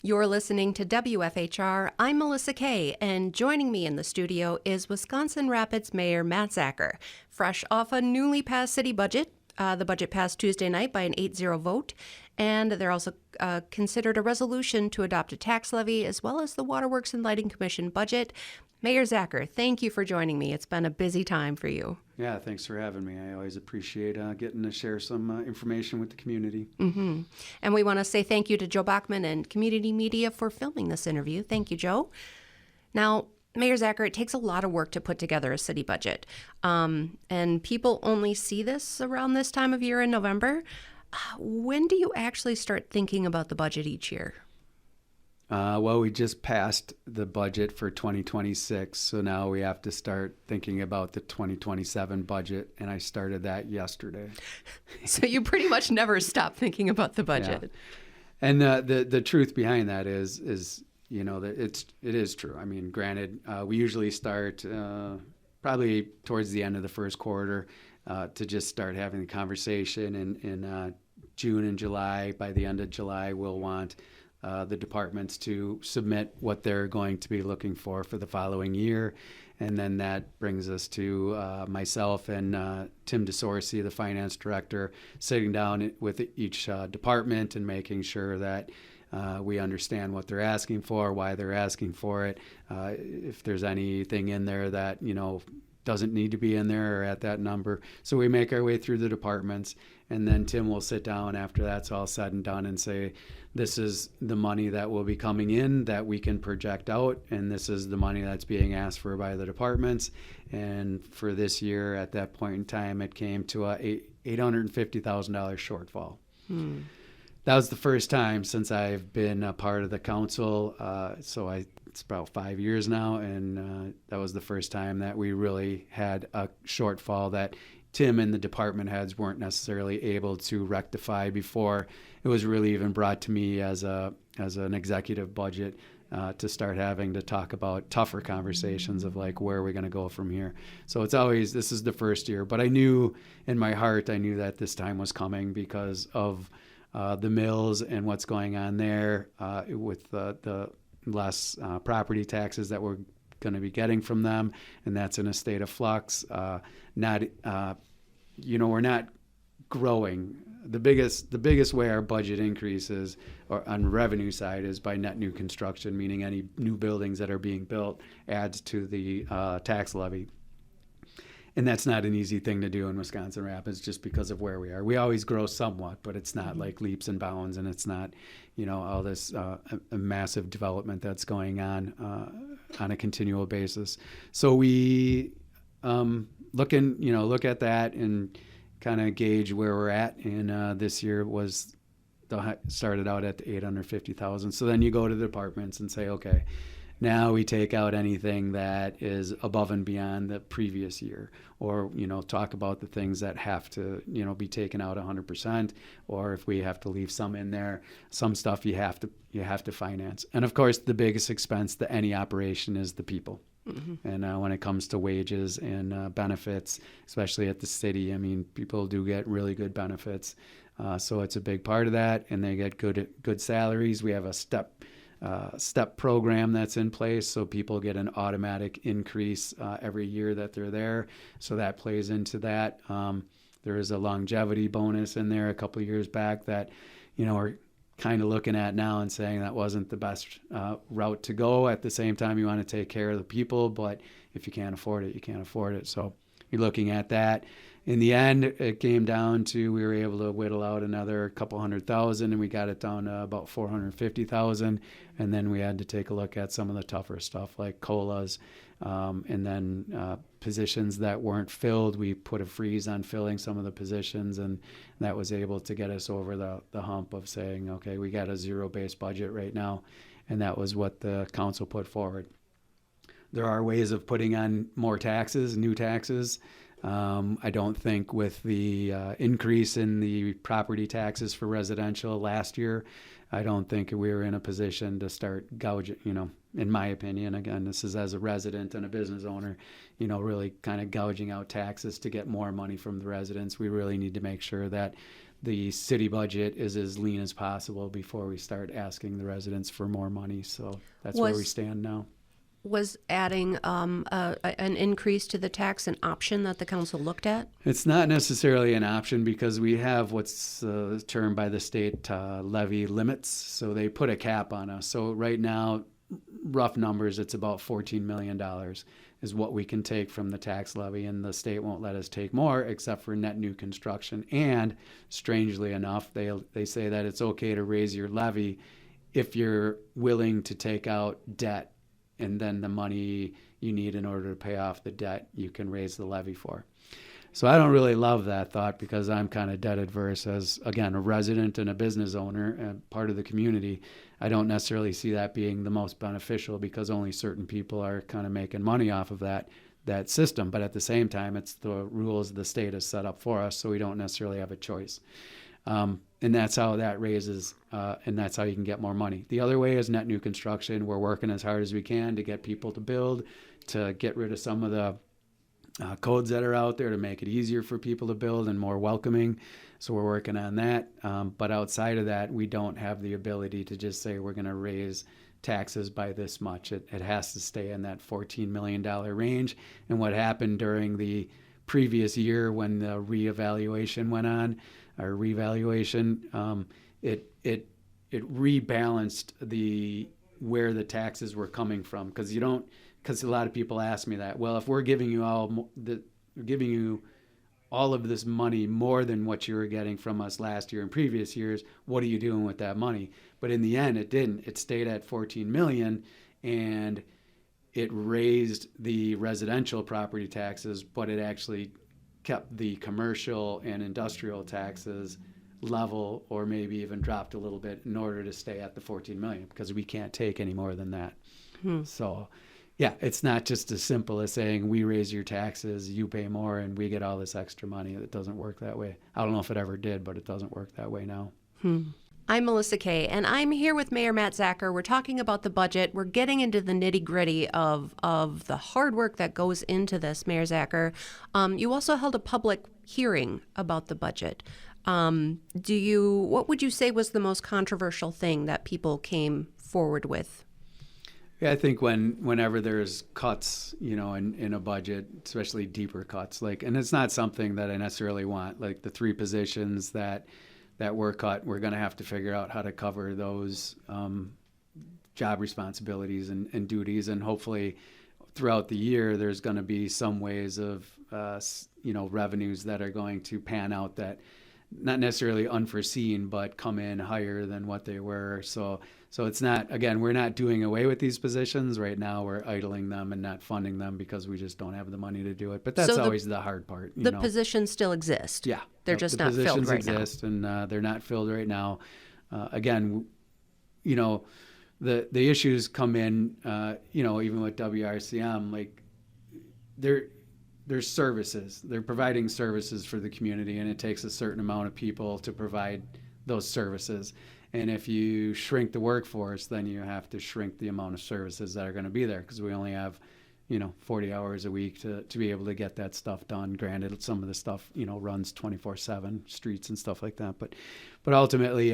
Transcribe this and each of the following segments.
You're listening to WFHR. I'm Melissa Kaye, and joining me in the studio is Wisconsin Rapids Mayor Matt Zacher, fresh off a newly passed city budget. The budget passed Tuesday night by an 8-0 vote, and they're also considered a resolution to adopt a tax levy as well as the Waterworks and Lighting Commission budget. Mayor Zacher, thank you for joining me. It's been a busy time for you. Yeah, thanks for having me. I always appreciate getting to share some information with the community. Mm-hmm. And we want to say thank you to Joe Bachman and Community Media for filming this interview. Thank you, Joe. Now, Mayor Zacher, it takes a lot of work to put together a city budget, and people only see this around this time of year in November. When do you actually start thinking about the budget each year? Well, we just passed the budget for 2026, so now we have to start thinking about the 2027 budget, and I started that yesterday. So you pretty much never stop thinking about the budget. Yeah. And the truth behind that is you know that it is true. I mean, granted, we usually start probably towards the end of the first quarter to just start having the conversation in June and July. By the end of July, we'll want the departments to submit what they're going to be looking for the following year. And then that brings us to myself and Tim DeSorcy, the finance director, sitting down with each department and making sure that we understand what they're asking for, why they're asking for it, if there's anything in there that, doesn't need to be in there or at that number. So we make our way through the departments, and then Tim will sit down after that's all said and done and say, this is the money that will be coming in that we can project out, and this is the money that's being asked for by the departments. And for this year, at that point in time, it came to a $850,000 shortfall. That was the first time since I've been a part of the council. It's about 5 years now, and that was the first time that we really had a shortfall that Tim and the department heads weren't necessarily able to rectify before it was really even brought to me as an executive budget to start having to talk about tougher conversations of like, where are we going to go from here? So this is the first year, but I knew in my heart, I knew that this time was coming because of the mills and what's going on there with the less property taxes that we're going to be getting from them, and that's in a state of flux. We're not growing. The biggest way our budget increases or on the revenue side is by net new construction, meaning any new buildings that are being built adds to the tax levy. And that's not an easy thing to do in Wisconsin Rapids just because of where we are. We always grow somewhat, but it's not like leaps and bounds, and it's not, all this a massive development that's going on a continual basis. So we look at that and kind of gauge where we're at. And this year started out at $850,000. So then you go to the departments and say, okay, now we take out anything that is above and beyond the previous year, or, talk about the things that have to, be taken out 100%, or if we have to leave some in there, some stuff you have to finance. And of course, the biggest expense to any operation is the people. Mm-hmm. And when it comes to wages and benefits, especially at the city, I mean, people do get really good benefits. So it's a big part of that, and they get good salaries. We have a step program that's in place, so people get an automatic increase every year that they're there. So that plays into that. There is a longevity bonus in there a couple of years back that, we're kind of looking at now and saying that wasn't the best route to go. At the same time, you want to take care of the people, but if you can't afford it, you can't afford it. So you're looking at that. In the end, it came down to, we were able to whittle out another couple $100,000, and we got it down to about $450,000. And then we had to take a look at some of the tougher stuff like COLAs, and then positions that weren't filled. We put a freeze on filling some of the positions, and that was able to get us over the hump of saying, okay, we got a zero-based budget right now. And that was what the council put forward. There are ways of putting on more taxes, new taxes. I don't think with the increase in the property taxes for residential last year, I don't think we were in a position to start gouging, in my opinion. Again, this is as a resident and a business owner, really kind of gouging out taxes to get more money from the residents. We really need to make sure that the city budget is as lean as possible before we start asking the residents for more money. So that's where we stand now. Was adding an increase to the tax an option that the council looked at? It's not necessarily an option because we have what's termed by the state levy limits. So they put a cap on us. So right now, rough numbers, it's about $14 million is what we can take from the tax levy, and the state won't let us take more except for net new construction. And strangely enough, they say that it's okay to raise your levy if you're willing to take out debt, and then the money you need in order to pay off the debt, you can raise the levy for. So I don't really love that thought because I'm kind of debt adverse as, again, a resident and a business owner and part of the community. I don't necessarily see that being the most beneficial because only certain people are kind of making money off of that system. But at the same time, it's the rules the state has set up for us, so we don't necessarily have a choice. And that's how that raises, and that's how you can get more money. The other way is net new construction. We're working as hard as we can to get people to build, to get rid of some of the codes that are out there to make it easier for people to build and more welcoming. So we're working on that. But outside of that, we don't have the ability to just say we're going to raise taxes by this much. It has to stay in that $14 million range. And what happened during the previous year when the reevaluation went on, or revaluation, it rebalanced where the taxes were coming from, because a lot of people ask me that. Well, if we're giving you all of this money, more than what you were getting from us last year and previous years, what are you doing with that money? But in the end, it didn't. It stayed at 14 million, and it raised the residential property taxes, but it actually kept the commercial and industrial taxes level, or maybe even dropped a little bit in order to stay at the 14 million, because we can't take any more than that. So yeah, it's not just as simple as saying we raise your taxes, you pay more, and we get all this extra money. It doesn't work that way. I don't know if it ever did, but it doesn't work that way now. I'm Melissa Kaye, and I'm here with Mayor Matt Zacher. We're talking about the budget. We're getting into the nitty-gritty of the hard work that goes into this, Mayor Zacher. You also held a public hearing about the budget. What would you say was the most controversial thing that people came forward with? Yeah, I think whenever there's cuts, in a budget, especially deeper cuts, and it's not something that I necessarily want, like the 3 positions that were cut, we're going to have to figure out how to cover those job responsibilities and duties. And hopefully throughout the year, there's going to be some ways of, revenues that are going to pan out that not necessarily unforeseen, but come in higher than what they were. So it's not, again, we're not doing away with these positions. Right now we're idling them and not funding them because we just don't have the money to do it. But that's always the hard part. The positions still exist. Yeah. They're just not filled right now. The positions exist, and they're not filled right now. Again, the issues come in, even with WRCM, there's services. They're providing services for the community, and it takes a certain amount of people to provide those services. And if you shrink the workforce, then you have to shrink the amount of services that are going to be there, because we only have 40 hours a week to be able to get that stuff done. Granted, some of the stuff, runs 24/7, streets and stuff like that. But ultimately,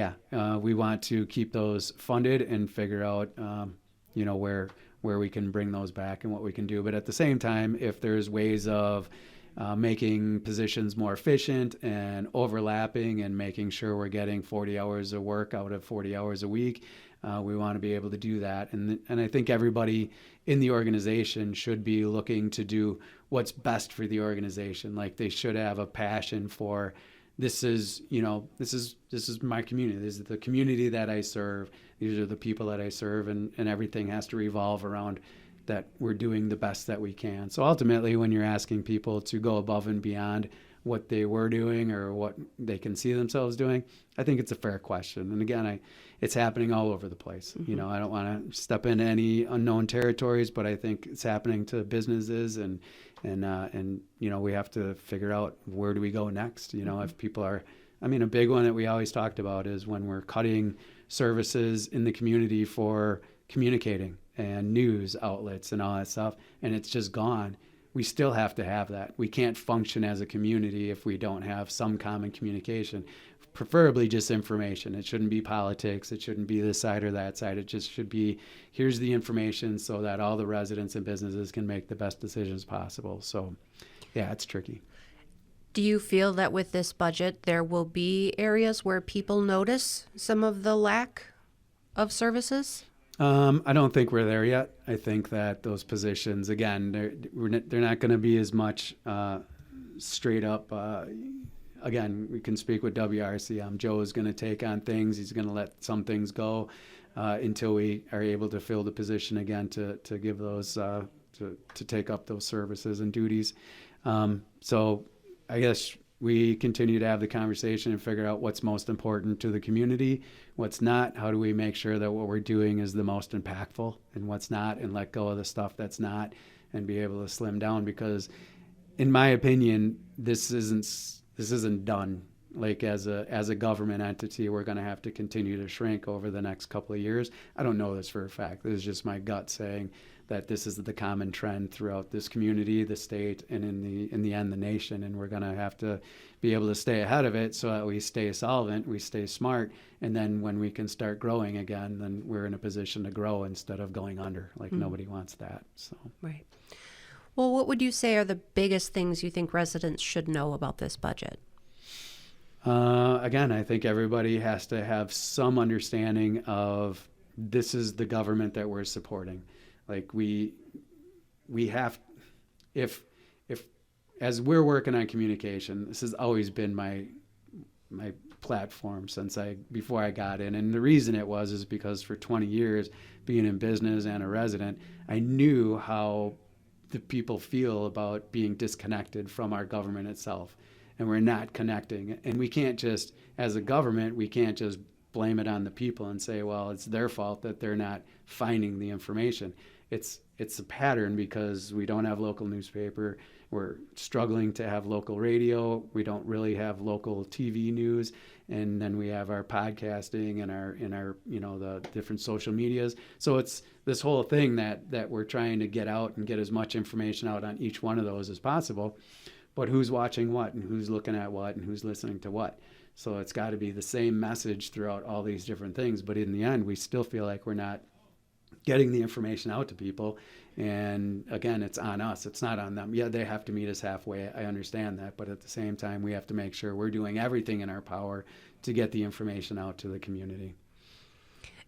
we want to keep those funded and figure out, where we can bring those back and what we can do. But at the same time, if there's ways of making positions more efficient and overlapping and making sure we're getting 40 hours of work out of 40 hours a week, we want to be able to do that. And I think everybody in the organization should be looking to do what's best for the organization. Like, they should have a passion for, this is my community. This is the community that I serve. These are the people that I serve, and everything has to revolve around that we're doing the best that we can. So ultimately, when you're asking people to go above and beyond what they were doing or what they can see themselves doing, I think it's a fair question. And again, it's happening all over the place. I don't want to step into any unknown territories, but I think it's happening to businesses, and we have to figure out, where do we go next? If people are, a big one that we always talked about is when we're cutting services in the community for communicating and news outlets and all that stuff, and it's just gone. We still have to have that. We can't function as a community if we don't have some common communication. preferably just information. It shouldn't be politics. It shouldn't be this side or that side. It just should be, here's the information so that all the residents and businesses can make the best decisions possible. So, yeah, it's tricky. Do you feel that with this budget, there will be areas where people notice some of the lack of services? I don't think we're there yet. I think that those positions, again, they're not going to be as much straight up. Again, we can speak with WRC. Joe is going to take on things. He's going to let some things go until we are able to fill the position again to give those to take up those services and duties. So I guess we continue to have the conversation and figure out what's most important to the community, what's not. How do we make sure that what we're doing is the most impactful, and what's not, and let go of the stuff that's not, and be able to slim down. Because, in my opinion, this isn't done. Like as a government entity, we're going to have to continue to shrink over the next couple of years. I don't know this for a fact. This is just my gut saying that this is the common trend throughout this community, the state, and in the end, the nation. And we're going to have to be able to stay ahead of it so that we stay solvent, we stay smart, and then when we can start growing again, then we're in a position to grow instead of going under. Like nobody wants that. So Right. Well, what would you say are the biggest things you think residents should know about this budget? Again, I think everybody has to have some understanding of this is the government that we're supporting. Like we have, if as we're working on communication, this has always been my platform before I got in. And the reason it is because for 20 years being in business and a resident, I knew how the people feel about being disconnected from our government itself. And we're not connecting. And we can't just, as a government, we can't just blame it on the people and say, well, it's their fault that they're not finding the information. It's a pattern because we don't have local newspaper. We're struggling to have local radio. We don't really have local TV news. And then we have our podcasting and our the different social medias. So it's this whole thing that we're trying to get out and get as much information out on each one of those as possible. But who's watching what, and who's looking at what, and who's listening to what? So it's got to be the same message throughout all these different things. But in the end, we still feel like we're not getting the information out to people. And again, it's on us. It's not on them. Yeah, they have to meet us halfway. I understand that. But at the same time, we have to make sure we're doing everything in our power to get the information out to the community.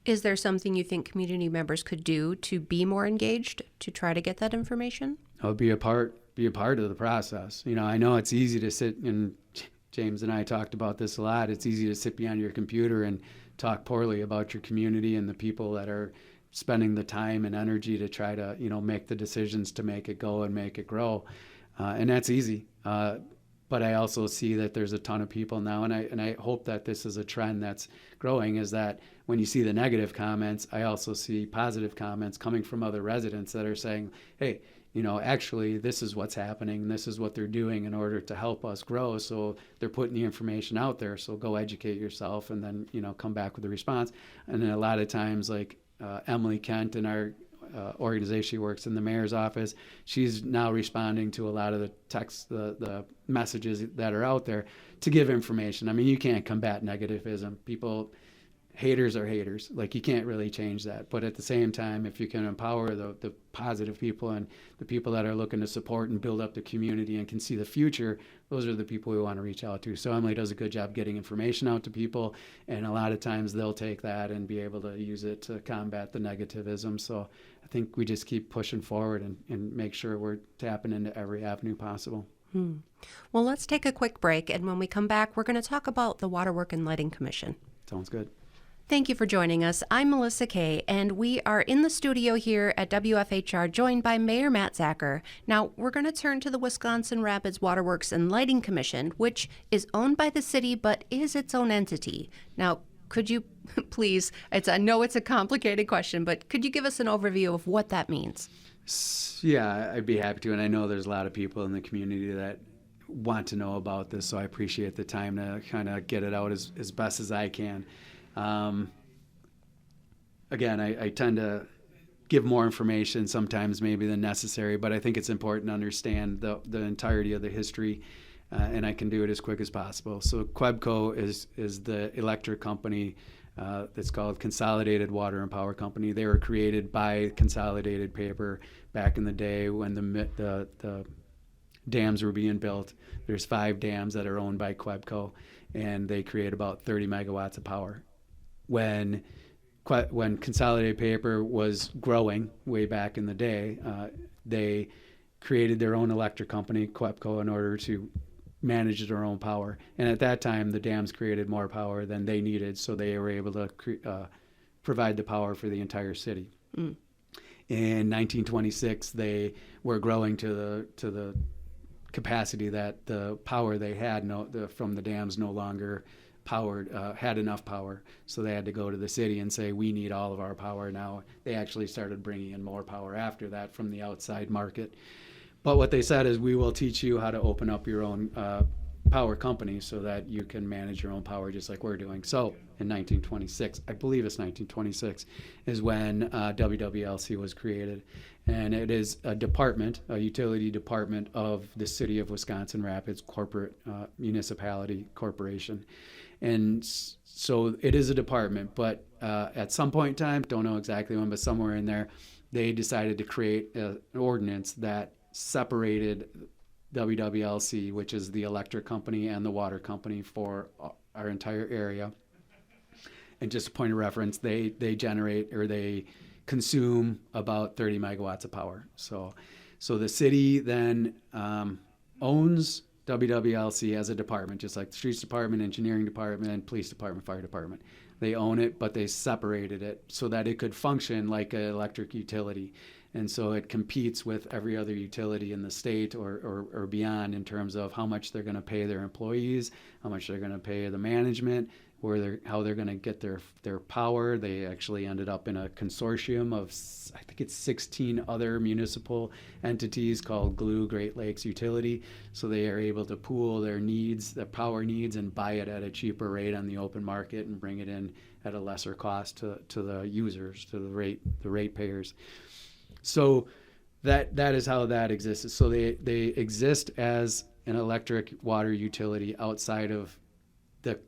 Is there something you think community members could do to be more engaged, to try to get that information? I'll be a part of the process. I know it's easy to sit, and James and I talked about this a lot. It's easy to sit behind your computer and talk poorly about your community and the people that are spending the time and energy to try to, make the decisions to make it go and make it grow. And that's easy. But I also see that there's a ton of people now, and I hope that this is a trend that's growing, is that when you see the negative comments, I also see positive comments coming from other residents that are saying, hey, actually, this is what's happening. This is what they're doing in order to help us grow. So they're putting the information out there. So go educate yourself and then, come back with a response. And then a lot of times, like Emily Kent in our organization, she works in the mayor's office. She's now responding to a lot of the texts, the messages that are out there to give information. I mean, you can't combat negativism. Haters are haters. Like, you can't really change that. But at the same time, if you can empower the positive people and the people that are looking to support and build up the community and can see the future, those are the people we want to reach out to. So Emily does a good job getting information out to people, and a lot of times they'll take that and be able to use it to combat the negativism. So I think we just keep pushing forward and make sure we're tapping into every avenue possible. Well, let's take a quick break, and when we come back, we're going to talk about the Waterwork and Lighting Commission. Sounds good. Thank you for joining us. I'm Melissa Kaye, and we are in the studio here at WFHR, joined by Mayor Matt Zacher. Now, we're going to turn to the Wisconsin Rapids Waterworks and Lighting Commission, which is owned by the city but is its own entity. Now, could you please, I know it's a complicated question, but could you give us an overview of what that means? Yeah, I'd be happy to, and I know there's a lot of people in the community that want to know about this, so I appreciate the time to kind of get it out as best as I can. Again, I tend to give more information sometimes maybe than necessary, but I think it's important to understand the entirety of the history. and I can do it as quick as possible. So Quebco is the electric company that's called Consolidated Water and Power Company. They were created by Consolidated Paper back in the day when the dams were being built. There's 5 dams that are owned by Quebco, and they create about 30 megawatts of power. When Consolidated Paper was growing way back in the day, they created their own electric company, Quebco, in order to manage their own power. And at that time, the dams created more power than they needed, so they were able to provide the power for the entire city. In 1926, they were growing to the capacity that the power they had from the dams no longer had enough power, so they had to go to the city and say, we need all of our power now. They actually started bringing in more power after that from the outside market. But what they said is, we will teach you how to open up your own power company so that you can manage your own power just like we're doing. So in 1926, I believe it's 1926, is when WWLC was created. And it is a utility department of the City of Wisconsin Rapids Corporate Municipality Corporation. And so it is a department, but at some point in time, don't know exactly when, but somewhere in there, they decided to create an ordinance that separated WWLC, which is the electric company, and the water company for our entire area. And just a point of reference, they generate, or they consume, about 30 megawatts of power. So the city then owns WWLC as a department, just like the streets department, engineering department, police department, fire department. They own it, but they separated it so that it could function like an electric utility. And so it competes with every other utility in the state or beyond in terms of how much they're going to pay their employees, how much they're going to pay the management, how they're going to get their power. They actually ended up in a consortium of, I think it's 16 other municipal entities called GLUE, Great Lakes Utility. So they are able to pool their power needs, and buy it at a cheaper rate on the open market and bring it in at a lesser cost to the users, to the ratepayers. So that is how that exists. So they exist as an electric water utility outside of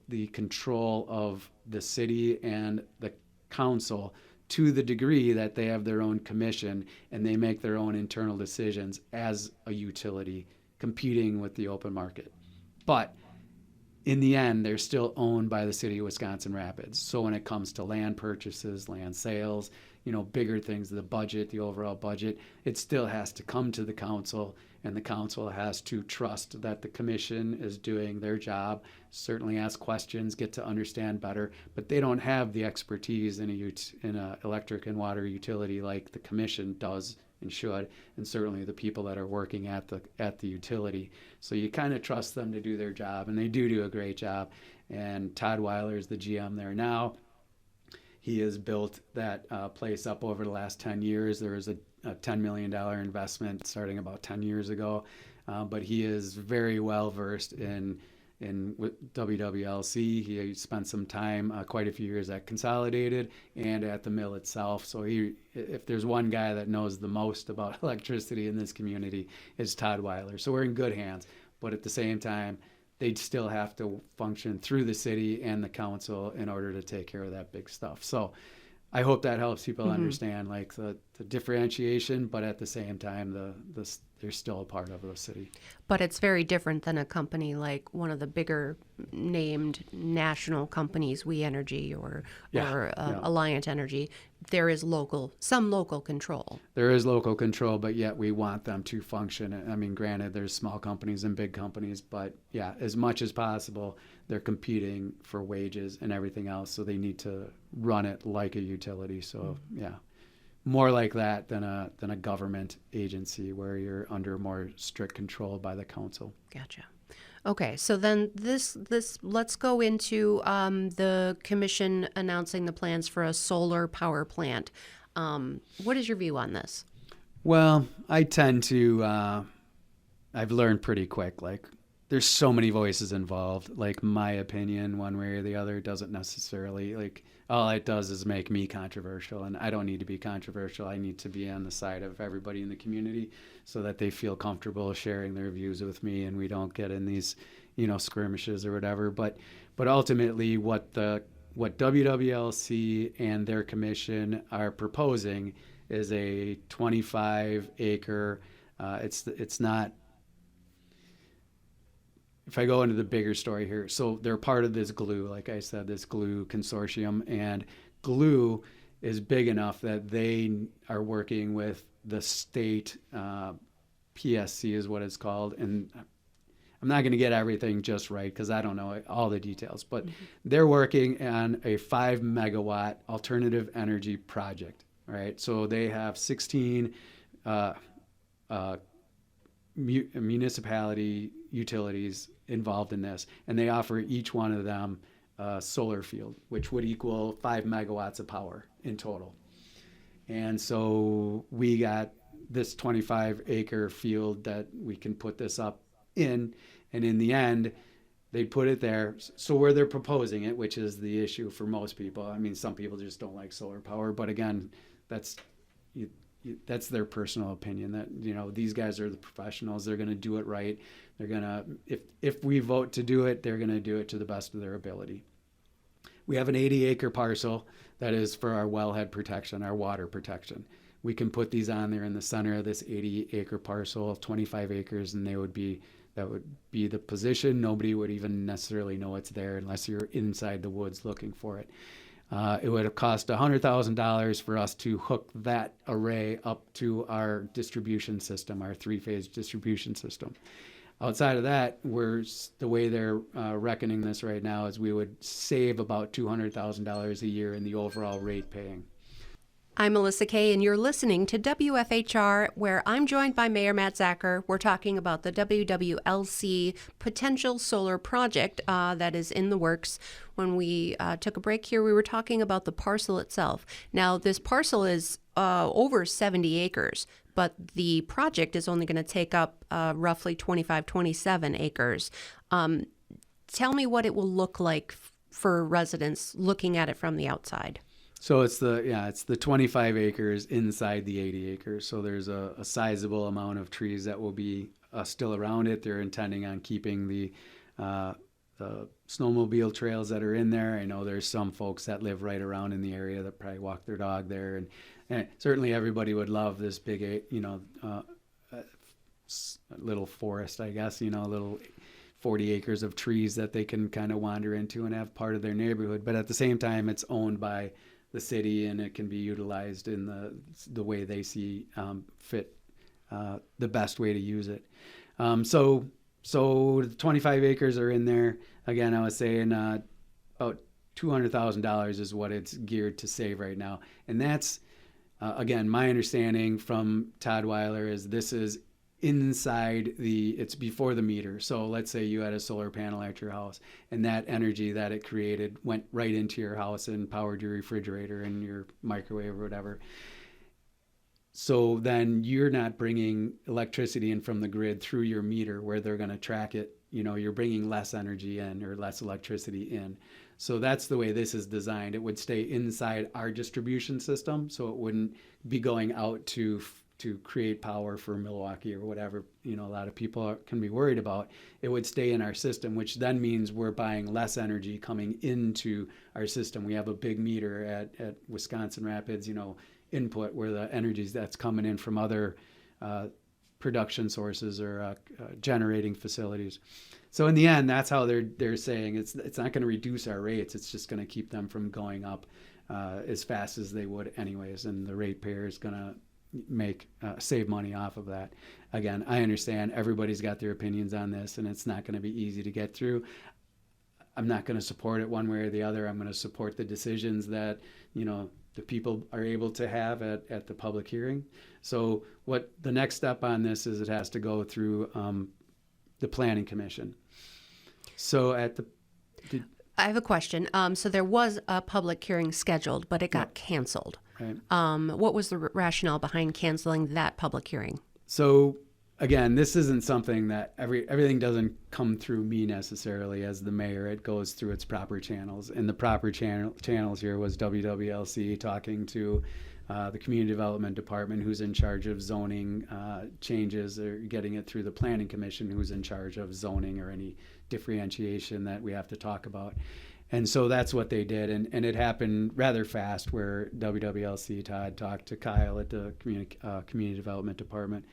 the control of the city and the council, to the degree that they have their own commission and they make their own internal decisions as a utility competing with the open market. But in the end, they're still owned by the City of Wisconsin Rapids. So when it comes to land purchases, land sales, bigger things, the overall budget, it still has to come to the council, and the council has to trust that the commission is doing their job, certainly ask questions, get to understand better, but they don't have the expertise in a electric and water utility like the commission does and should, and certainly the people that are working at the utility. So you kind of trust them to do their job, and they do a great job. And Todd Weiler is the GM there now. He has built that place up over the last 10 years. There was a $10 million investment starting about 10 years ago, but he is very well versed in WWLC. He spent some time, quite a few years, at Consolidated and at the mill itself. So if there's one guy that knows the most about electricity in this community, it's Todd Weiler. So we're in good hands, but at the same time, they'd still have to function through the city and the council in order to take care of that big stuff. So I hope that helps people understand like the differentiation, but at the same time, they're still a part of the city. But it's very different than a company like one of the bigger named national companies, We Energy or Alliant Energy. There is some local control. There is local control, but yet we want them to function. I mean, granted, there's small companies and big companies, but yeah, as much as possible, they're competing for wages and everything else, so they need to run it like a utility. So yeah, more like that than a government agency where you're under more strict control by the council. Gotcha. Okay, so then let's go into the commission announcing the plans for a solar power plant. What is your view on this? Well, I tend to, I've learned pretty quick, like there's so many voices involved. Like, my opinion, one way or the other, doesn't necessarily, like, all it does is make me controversial, and I don't need to be controversial. I need to be on the side of everybody in the community so that they feel comfortable sharing their views with me, and we don't get in these, skirmishes or whatever. But ultimately, what WWLC and their commission are proposing is a 25 acre. It's not. If I go into the bigger story here, so they're part of this GLUE, like I said, this GLUE consortium, and GLUE is big enough that they are working with the state, PSC is what it's called, and I'm not going to get everything just right because I don't know all the details, but they're working on a 5 megawatt alternative energy project, right? So they have 16 municipality utilities involved in this, and they offer each one of them a solar field, which would equal 5 megawatts of power in total. And so we got this 25 acre field that we can put this up in, and in the end, they put it there. So where they're proposing it, which is the issue for most people. I mean, some people just don't like solar power, but again, that's their personal opinion. That these guys are the professionals. They're going to do it right. They're going to, if we vote to do it, they're going to do it to the best of their ability. We have an 80 acre parcel that is for our wellhead protection, our water protection. We can put these on there in the center of this 80 acre parcel, 25 acres, and that would be the position. Nobody would even necessarily know it's there unless you're inside the woods looking for it. It would have cost $100,000 for us to hook that array up to our distribution system, our 3-phase distribution system. Outside of that, the way they're reckoning this right now is we would save about $200,000 a year in the overall rate paying. I'm Melissa Kaye, and you're listening to WFHR, where I'm joined by Mayor Matt Zacher. We're talking about the WWLC potential solar project that is in the works. When we took a break here, we were talking about the parcel itself. Now, this parcel is over 70 acres, but the project is only going to take up roughly 27 acres. Tell me what it will look like for residents looking at it from the outside. So it's the 25 acres inside the 80 acres. So there's a sizable amount of trees that will be still around it. They're intending on keeping the snowmobile trails that are in there. I know there's some folks that live right around in the area that probably walk their dog there, and certainly everybody would love this big, little forest, I guess, little 40 acres of trees that they can kind of wander into and have part of their neighborhood. But at the same time, it's owned by the city, and it can be utilized in the way they see fit, the best way to use it. So the 25 acres are in there. Again, I was saying about $200,000 is what it's geared to save right now. And that's, again, my understanding from Todd Weiler is this is inside it's before the meter. So let's say you had a solar panel at your house, and that energy that it created went right into your house and powered your refrigerator and your microwave or whatever. So then you're not bringing electricity in from the grid through your meter where they're going to track it. You're bringing less energy in or less electricity in. So that's the way this is designed. It would stay inside our distribution system, so it wouldn't be going out to create power for Milwaukee or whatever, a lot of people can be worried about. It would stay in our system, which then means we're buying less energy coming into our system. We have a big meter at Wisconsin Rapids, input, where the energy that's coming in from other production sources or generating facilities. So in the end, that's how they're saying it's not going to reduce our rates. It's just going to keep them from going up as fast as they would anyways, and the ratepayer is going to save money off of that. Again, I understand everybody's got their opinions on this, and it's not going to be easy to get through. I'm not going to support it one way or the other. I'm going to support the decisions that the people are able to have at the public hearing. So what the next step on this is, it has to go through the Planning Commission. So I have a question. So there was a public hearing scheduled, but it got canceled. Right. What was the rationale behind canceling that public hearing? So again, this isn't something that everything doesn't come through me necessarily as the mayor. It goes through its proper channels, and the proper channels here was WWLC talking to the Community Development Department, who's in charge of zoning changes, or getting it through the Planning Commission, who's in charge of zoning or any differentiation that we have to talk about. And so that's what they did, and it happened rather fast, where WWLC Todd talked to Kyle at the Community Development Department.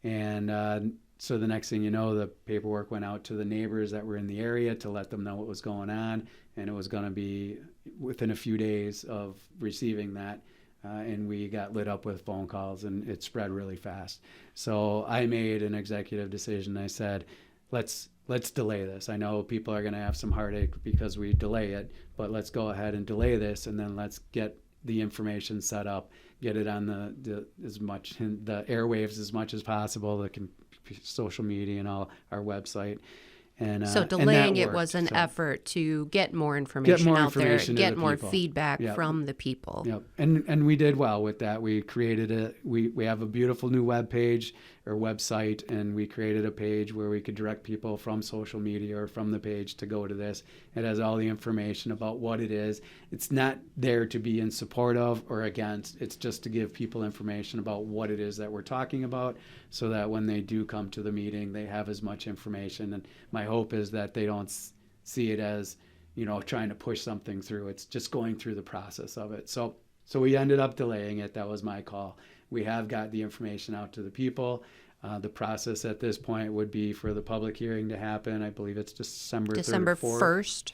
And so the next thing you know, the paperwork went out to the neighbors that were in the area to let them know what was going on, and it was going to be within a few days of receiving that. And we got lit up with phone calls, and it spread really fast. So I made an executive decision. I said, let's delay this. I know people are going to have some heartache because we delay it, but let's go ahead and delay this, and then let's get the information set up, get it on the airwaves as much as possible, the social media and all our website. And so delaying it was an effort to get more information out there, get more feedback from the people. Yep. And we did well with that. We created we have a beautiful new web page or website, and we created a page where we could direct people from social media or from the page to go to this. It has all the information about what it is. It's not there to be in support of or against. It's just to give people information about what it is that we're talking about, so that when they do come to the meeting, they have as much information. And my hope is that they don't see it as, trying to push something through. It's just going through the process of it. So we ended up delaying it. That was my call. We have got the information out to the people. The process at this point would be for the public hearing to happen. I believe it's December 1st.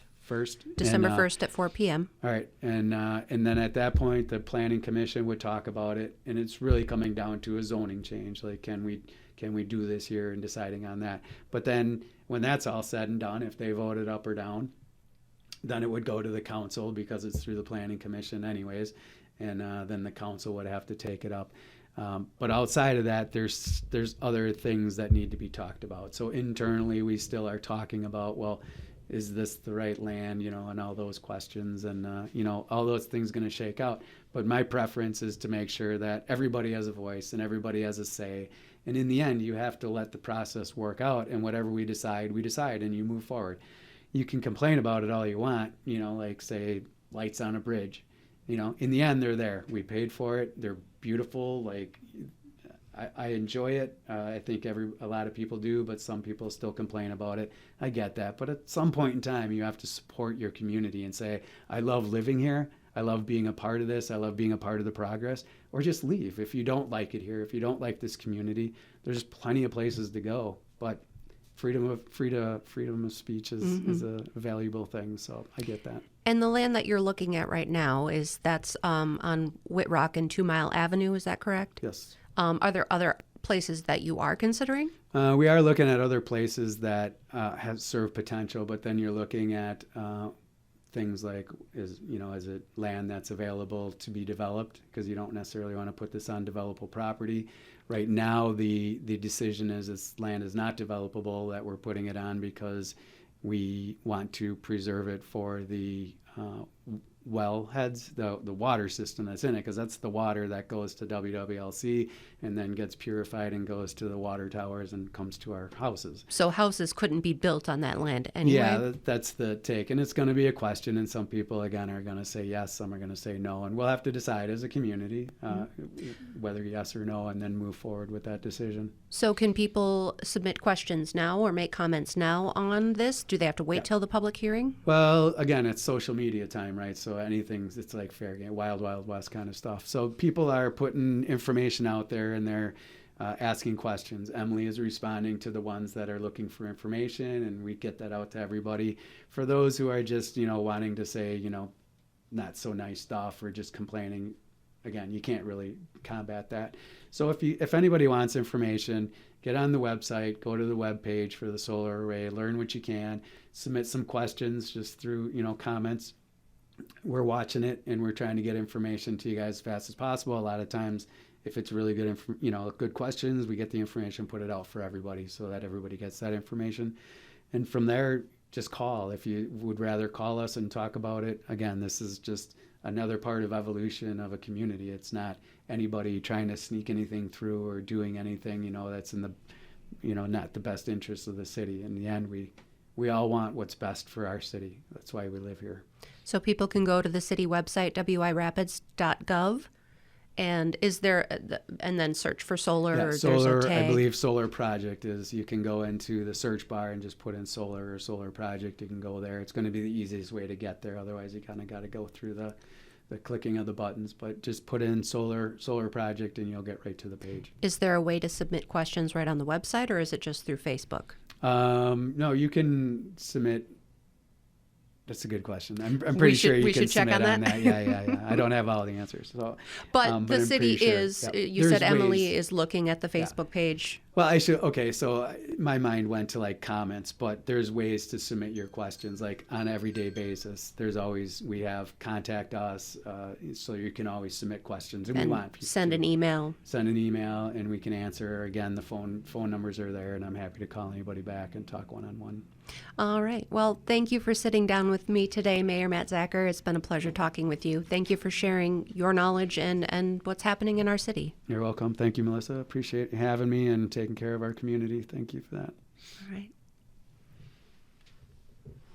December 1st at 4 p.m. All right. And then at that point, the Planning Commission would talk about it. And it's really coming down to a zoning change. Like, can we do this here, and deciding on that. But then when that's all said and done, if they voted up or down, then it would go to the council, because it's through the Planning Commission anyways. And then the council would have to take it up. But outside of that, there's other things that need to be talked about. So internally, we still are talking about, well, is this the right land, and all those questions, and all those things going to shake out. But my preference is to make sure that everybody has a voice and everybody has a say. And in the end, you have to let the process work out, and whatever we decide, and you move forward. You can complain about it all you want, like say lights on a bridge. In the end, they're there. We paid for it. They're beautiful. Like, I enjoy it. I think a lot of people do, but some people still complain about it. I get that. But at some point in time, you have to support your community and say, I love living here. I love being a part of this. I love being a part of the progress. Or just leave. If you don't like it here, if you don't like this community, there's plenty of places to go. But freedom of speech is a valuable thing. So I get that. And the land that you're looking at right now, that's on Whitrock and 2 Mile Avenue, is that correct? Yes. Are there other places that you are considering? We are looking at other places that have serve potential, but then you're looking at things like, is it land that's available to be developed? Because you don't necessarily want to put this on developable property. Right now, the decision is this land is not developable, that we're putting it on because we want to preserve it for the well heads, the water system that's in it, because that's the water that goes to WWLC and then gets purified and goes to the water towers and comes to our houses. So houses couldn't be built on that land anyway? Yeah, that's the take. And it's going to be a question, and some people, again, are going to say yes, some are going to say no. And we'll have to decide as a community whether yes or no, and then move forward with that decision. So can people submit questions now or make comments now on this? Do they have to wait till the public hearing? Well, again, it's social media time, right? So anything, it's like fair game, wild west kind of stuff. So people are putting information out there, and they're asking questions. Emily is responding to the ones that are looking for information, and we get that out to everybody. For those who are just, wanting to say, not so nice stuff or just complaining, again, you can't really combat that. So if anybody wants information, get on the website, go to the web page for the solar array, learn what you can, submit some questions just through, comments. We're watching it, and we're trying to get information to you guys as fast as possible. A lot of times, if it's really good, good questions, we get the information, put it out for everybody so that everybody gets that information. And from there, just call. If you would rather call us and talk about it, again, this is just another part of evolution of a community. It's not anybody trying to sneak anything through or doing anything, that's in the not the best interests of the city. In the end, we all want what's best for our city. That's why we live here. So people can go to the city website, wirapids.gov, and and then search for solar, or solar, there's a tag? I believe solar project is, you can go into the search bar and just put in solar or solar project. You can go there. It's going to be the easiest way to get there. Otherwise, you kind of got to go through the clicking of the buttons. But just put in solar project and you'll get right to the page. Is there a way to submit questions right on the website, or is it just through Facebook? No, you can submit. That's a good question. I'm pretty sure you can check submit on that. Yeah. I don't have all the answers. So, but the I'm city pretty sure. is, Yep. you There's said Emily ways. is looking at the Facebook page. Well, okay, so my mind went to like comments, but there's ways to submit your questions like on an everyday basis. We have contact us, so you can always submit questions, and we want people send to an email. Send an email, and we can answer. Again, the phone numbers are there, and I'm happy to call anybody back and talk one-on-one. All right. Well, thank you for sitting down with me today, Mayor Matt Zacher. It's been a pleasure talking with you. Thank you for sharing your knowledge and what's happening in our city. You're welcome. Thank you, Melissa. Appreciate you having me and taking care of our community. Thank you for that. All right.